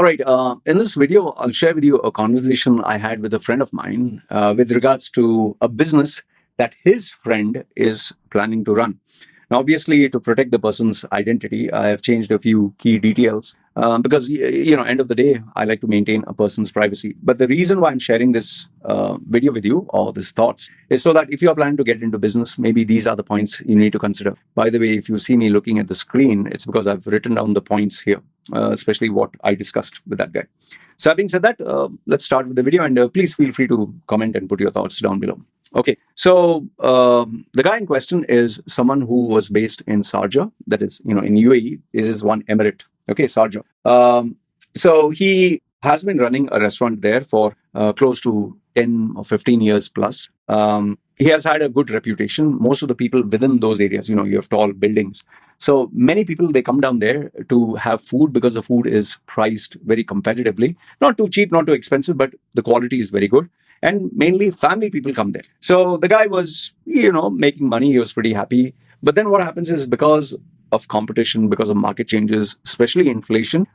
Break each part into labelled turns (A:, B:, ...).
A: All right. In this video, I'll share with you a conversation I had with a friend of mine with regards to a business that his friend is planning to run. Now, obviously, to protect the person's identity, I have changed a few key details because, end of the day, I like to maintain a person's privacy. But the reason why I'm sharing this video with you, or these thoughts, is so that if you are planning to get into business, maybe these are the points you need to consider. By the way, if you see me looking at the screen, it's because I've written down the points here, especially what I discussed with that guy. So having said that, let's start with the video, and please feel free to comment and put your thoughts down below. Okay, so the guy in question is someone who was based in Sharjah, that is, in UAE. This is one emirate. Okay, Sharjah. So he has been running a restaurant there for close to 10 or 15 years plus. He has had a good reputation. Most of the people within those areas, you have tall buildings. So many people, they come down there to have food because the food is priced very competitively. Not too cheap, not too expensive, but the quality is very good. And mainly family people come there. So the guy was, making money. He was pretty happy. But then what happens is, because of competition, because of market changes, especially inflation,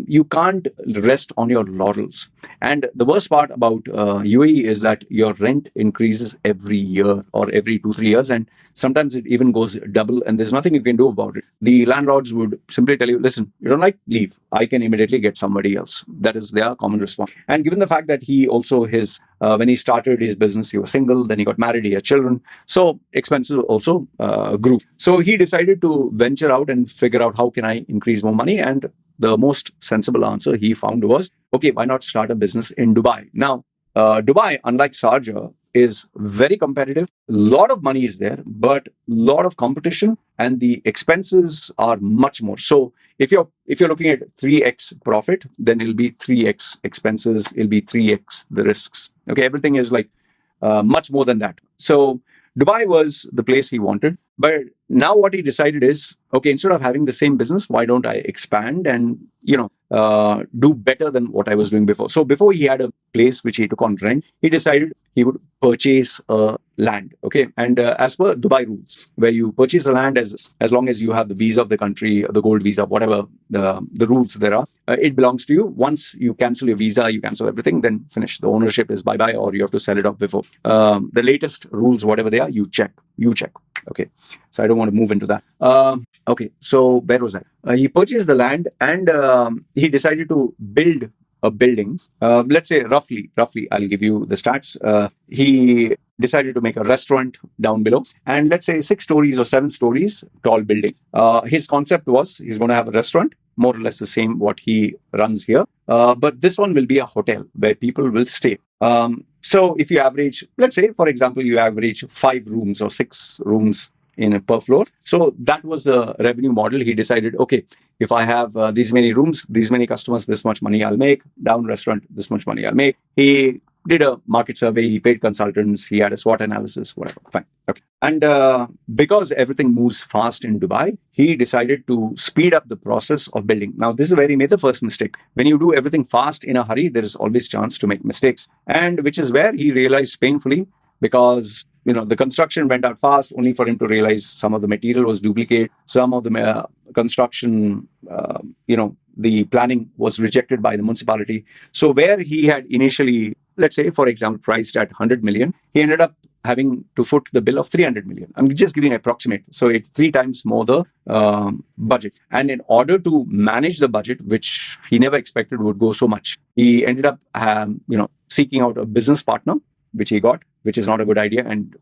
A: you can't rest on your laurels. And the worst part about UAE is that your rent increases every year or every 2-3 years, and sometimes it even goes double, and there's nothing you can do about it. The landlords would simply tell you, listen, you don't like, leave. I can immediately get somebody else. That is their common response. And given the fact that he also, when he started his business, he was single, then he got married, he had children. So expenses also grew. So he decided to venture out and figure out, how can I increase more money? And the most sensible answer he found was, okay, why not start a business in Dubai? Now, Dubai, unlike Sharjah, is very competitive. A lot of money is there, but a lot of competition, and the expenses are much more. So if you're looking at 3x profit, then it'll be 3x expenses, it'll be 3x the risks. Okay, everything is like much more than that. So Dubai was the place he wanted. But now what he decided is, okay, instead of having the same business, why don't I expand and, do better than what I was doing before? So before, he had a place which he took on rent. He decided he would purchase land. Okay. And as per Dubai rules, where you purchase the land as long as you have the visa of the country, the gold visa, whatever the rules there are, it belongs to you. Once you cancel your visa, you cancel everything, then finish. The ownership is bye-bye, or you have to sell it off before. The latest rules, whatever they are, you check. Okay. So I don't want to move into that. Okay. So where was I? He purchased the land, and he decided to build a building. Let's say roughly, I'll give you the stats. He decided to make a restaurant down below, and let's say 6 stories or 7 stories tall building. His concept was, he's going to have a restaurant, more or less the same what he runs here. But this one will be a hotel where people will stay. So if you average, let's say, for example, you average 5 rooms or 6 rooms per floor. So that was the revenue model. He decided, okay, if I have these many rooms, these many customers, this much money I'll make. Down restaurant, this much money I'll make. He did a market survey. He paid consultants. He had a SWOT analysis, whatever. Fine. Okay. And because everything moves fast in Dubai, he decided to speed up the process of building. Now, this is where he made the first mistake. When you do everything fast in a hurry, there is always chance to make mistakes. And which is where he realized painfully, because the construction went out fast, only for him to realize some of the material was duplicate. Some of the construction, the planning was rejected by the municipality. So where he had initially, let's say, for example, priced at 100 million, he ended up having to foot the bill of 300 million. I'm just giving an approximate. So it's 3 times more the budget. And in order to manage the budget, which he never expected would go so much, he ended up, seeking out a business partner, which he got, which is not a good idea. And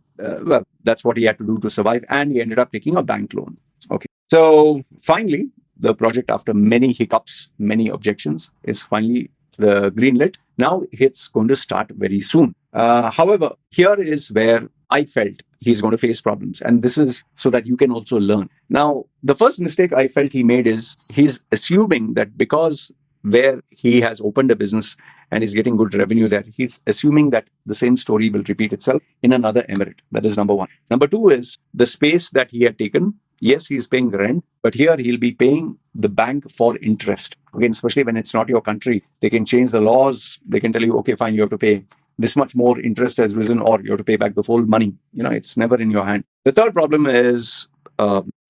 A: that's what he had to do to survive. And he ended up taking a bank loan. Okay. So finally, the project, after many hiccups, many objections, is finally the green lit. Now it's going to start very soon. However, here is where I felt he's going to face problems. And this is so that you can also learn. Now, the first mistake I felt he made is, he's assuming that because where he has opened a business and is getting good revenue there, he's assuming that the same story will repeat itself in another emirate. That is number one. Number two is the space that he had taken. Yes, he's paying rent, but here he'll be paying the bank for interest. Again, especially when it's not your country, they can change the laws. They can tell you, okay, fine, you have to pay this much more, interest has risen, or you have to pay back the full money. It's never in your hand. The third problem is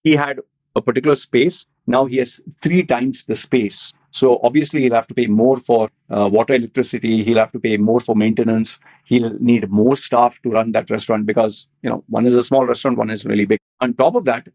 A: he had a particular space. Now he has 3 times the space So obviously he'll have to pay more for water, electricity. He'll have to pay more for maintenance. He'll need more staff to run that restaurant because, one is a small restaurant, one is really big. On top of that,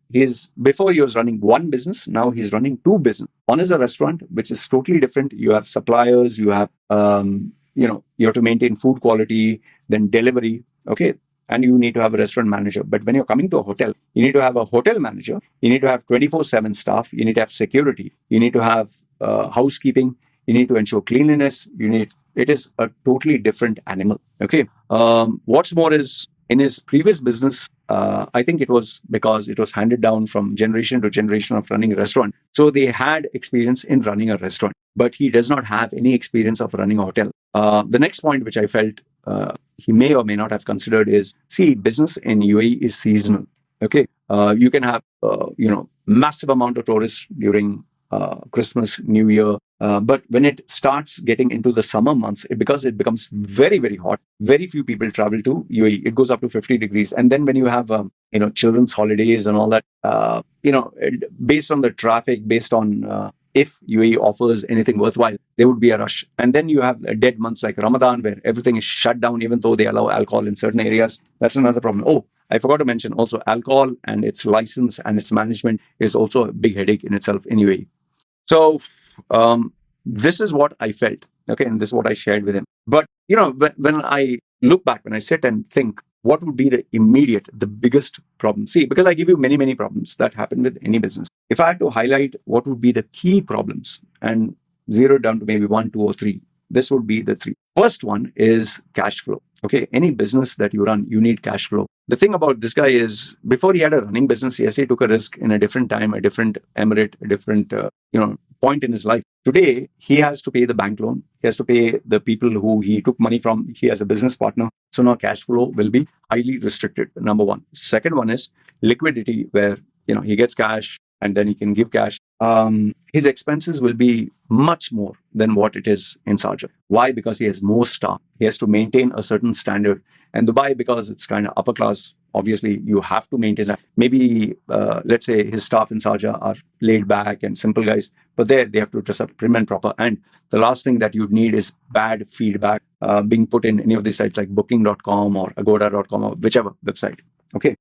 A: before he was running one business, now he's running two business. One is a restaurant, which is totally different. You have suppliers, you have, you have to maintain food quality, then delivery. Okay. And you need to have a restaurant manager. But when you're coming to a hotel, you need to have a hotel manager. You need to have 24/7 staff. You need to have security. You need to have housekeeping. You need to ensure cleanliness. It is a totally different animal. Okay. What's more is, in his previous business, I think it was because it was handed down from generation to generation of running a restaurant. So they had experience in running a restaurant, but he does not have any experience of running a hotel. The next point, which I felt he may or may not have considered, is, see, business in UAE is seasonal. Okay. You can have, massive amount of tourists during Christmas, New Year. But when it starts getting into the summer months, because it becomes very, very hot, very few people travel to UAE. It goes up to 50 degrees. And then when you have, children's holidays and all that, based on the traffic, based on if UAE offers anything worthwhile, there would be a rush. And then you have dead months like Ramadan, where everything is shut down, even though they allow alcohol in certain areas. That's another problem. Oh, I forgot to mention also, alcohol and its license and its management is also a big headache in itself in UAE. So this is what I felt. Okay. And this is what I shared with him. But, when I look back, when I sit and think, what would be the biggest problem? See, because I give you many, many problems that happen with any business. If I had to highlight what would be the key problems and zero down to maybe 1, 2, or 3, this would be the 3. First one is cash flow. Okay. Any business that you run, you need cash flow. The thing about this guy is, before he had a running business, yes, he took a risk in a different time, a different emirate, a different, point in his life. Today, he has to pay the bank loan. He has to pay the people who he took money from. He has a business partner. So now cash flow will be highly restricted. Number one. Second one is liquidity, where, he gets cash and then he can give cash. His expenses will be much more than what it is in Sharjah. Why? Because he has more staff. He has to maintain a certain standard. And Dubai, because it's kind of upper class, obviously you have to maintain that. Maybe, let's say his staff in Sharjah are laid back and simple guys, but there they have to dress up prim and proper. And the last thing that you'd need is bad feedback being put in any of these sites like booking.com or agoda.com or whichever website. Okay.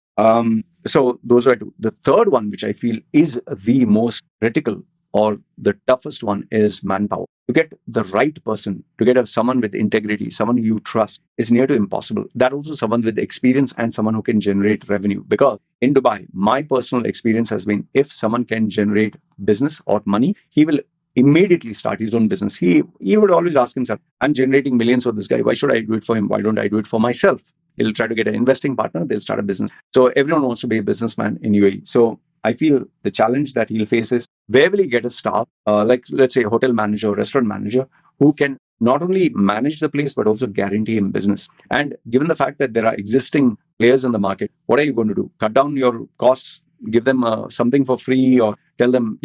A: So those are two. The third one, which I feel is the most critical or the toughest one, is manpower. To get the right person, to get someone with integrity, someone you trust, is near to impossible. That also someone with experience and someone who can generate revenue. Because in Dubai, my personal experience has been, if someone can generate business or money, he will immediately start his own business. He would always ask himself, I'm generating millions for this guy. Why should I do it for him? Why don't I do it for myself? He'll try to get an investing partner. They'll start a business. So everyone wants to be a businessman in UAE. So I feel the challenge that he'll face is, where will he get a staff, like let's say a hotel manager or restaurant manager, who can not only manage the place, but also guarantee him business? And given the fact that there are existing players in the market, what are you going to do? Cut down your costs, give them something for free, or tell them,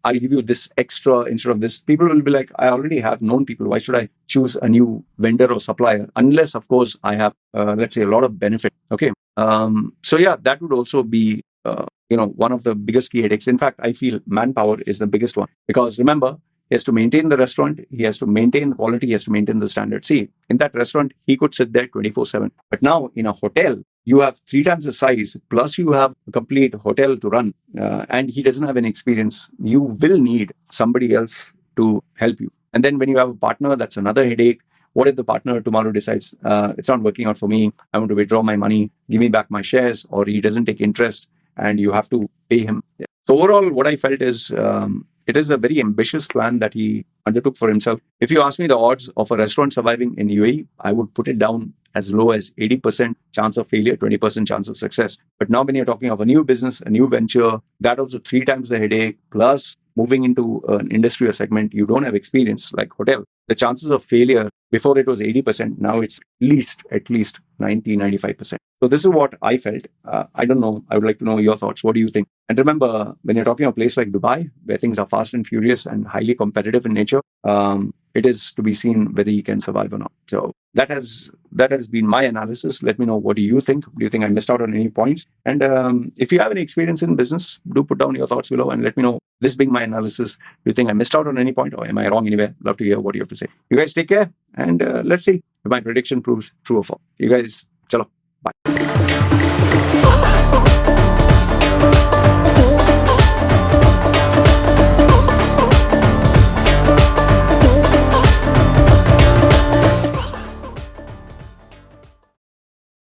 A: I'll give you this extra instead of this. People will be like, I already have known people. Why should I choose a new vendor or supplier? Unless, of course, I have, let's say, a lot of benefit. Okay. So yeah, that would also be, one of the biggest key headaches. In fact, I feel manpower is the biggest one, because remember, he has to maintain the restaurant. He has to maintain the quality. He has to maintain the standard. See, in that restaurant, he could sit there 24/7. But now in a hotel, you have 3 times the size, plus you have a complete hotel to run, and he doesn't have any experience. You will need somebody else to help you. And then when you have a partner, that's another headache. What if the partner tomorrow decides, it's not working out for me, I want to withdraw my money, give me back my shares, or he doesn't take interest and you have to pay him? So overall, what I felt is, it is a very ambitious plan that he undertook for himself. If you ask me the odds of a restaurant surviving in UAE, I would put it down as low as 80% chance of failure, 20% chance of success. But now when you're talking of a new business, a new venture, that also 3 times the headache, plus moving into an industry or segment you don't have experience, like hotel, the chances of failure, before it was 80%, now it's at least 90, 95%. So this is what I felt. I don't know. I would like to know your thoughts. What do you think? And remember, when you're talking of a place like Dubai, where things are fast and furious and highly competitive in nature, it is to be seen whether you can survive or not. So that has been my analysis. Let me know, what do you think? Do you think I missed out on any points? And if you have any experience in business, do put down your thoughts below and let me know. This being my analysis, do you think I missed out on any point, or am I wrong anywhere? Love to hear what you have to say. You guys take care, and let's see if my prediction proves true or false. You guys